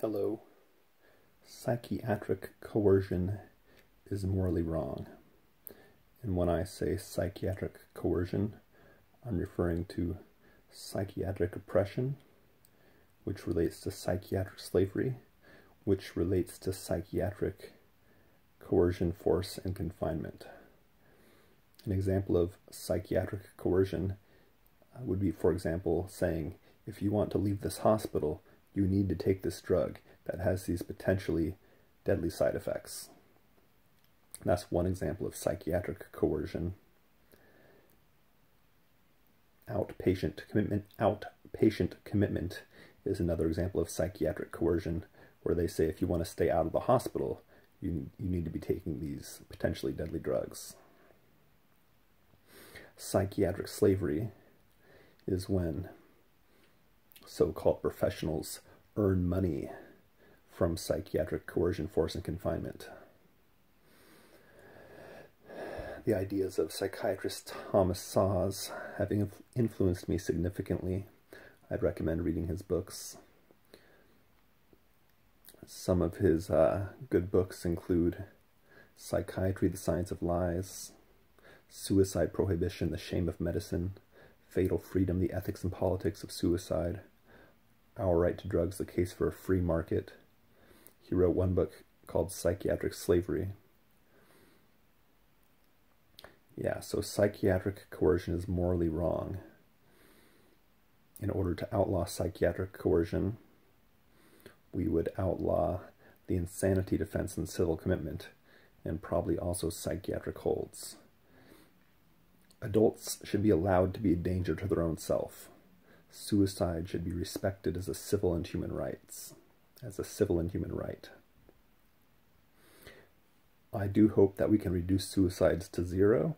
Hello. Psychiatric coercion is morally wrong. And when I say psychiatric coercion, I'm referring to psychiatric oppression, which relates to psychiatric slavery, which relates to psychiatric coercion, force, and confinement. An example of psychiatric coercion would be, for example, saying, if you want to leave this hospital, you need to take this drug that has these potentially deadly side effects. That's one example of psychiatric coercion. Outpatient commitment is another example of psychiatric coercion, where they say if you want to stay out of the hospital, you need to be taking these potentially deadly drugs. Psychiatric slavery is when so-called professionals earn money from psychiatric coercion, force, and confinement. The ideas of psychiatrist Thomas Szasz having influenced me significantly. I'd recommend reading his books. Some of his good books include Psychiatry, the Science of Lies, Suicide Prohibition, The Shame of Medicine, Fatal Freedom, The Ethics and Politics of Suicide, Our Right to Drugs, The Case for a Free Market. He wrote one book called Psychiatric Slavery. Yeah, so psychiatric coercion is morally wrong. In order to outlaw psychiatric coercion, we would outlaw the insanity defense in civil commitment, and probably also psychiatric holds. Adults should be allowed to be a danger to their own self. Suicide should be respected as a civil and human right. I do hope that we can reduce suicides to zero.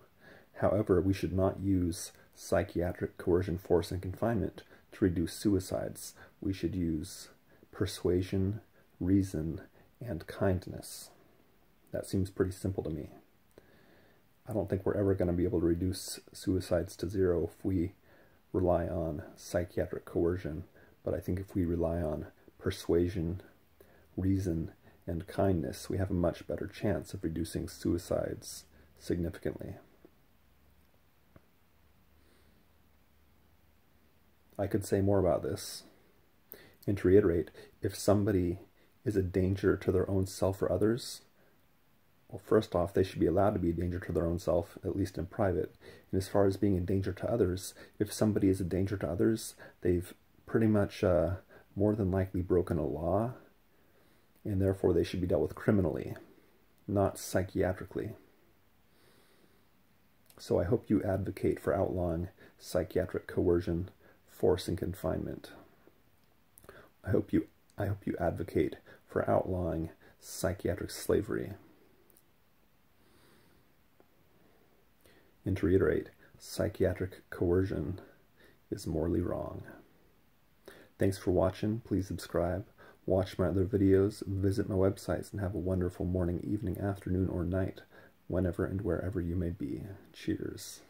However, we should not use psychiatric coercion, force, and confinement to reduce suicides. We should use persuasion, reason, and kindness. That seems pretty simple to me. I don't think we're ever going to be able to reduce suicides to zero if we rely on psychiatric coercion, but I think if we rely on persuasion, reason, and kindness, we have a much better chance of reducing suicides significantly. I could say more about this. And to reiterate, if somebody is a danger to their own self or others, well, first off, they should be allowed to be a danger to their own self, at least in private. And as far as being a danger to others, if somebody is a danger to others, they've pretty much more than likely broken a law, and therefore they should be dealt with criminally, not psychiatrically. So I hope you advocate for outlawing psychiatric coercion, force, and confinement. I hope you advocate for outlawing psychiatric slavery. And to reiterate, psychiatric coercion is morally wrong. Thanks for watching. Please subscribe, watch my other videos, visit my websites, and have a wonderful morning, evening, afternoon, or night, whenever and wherever you may be. Cheers.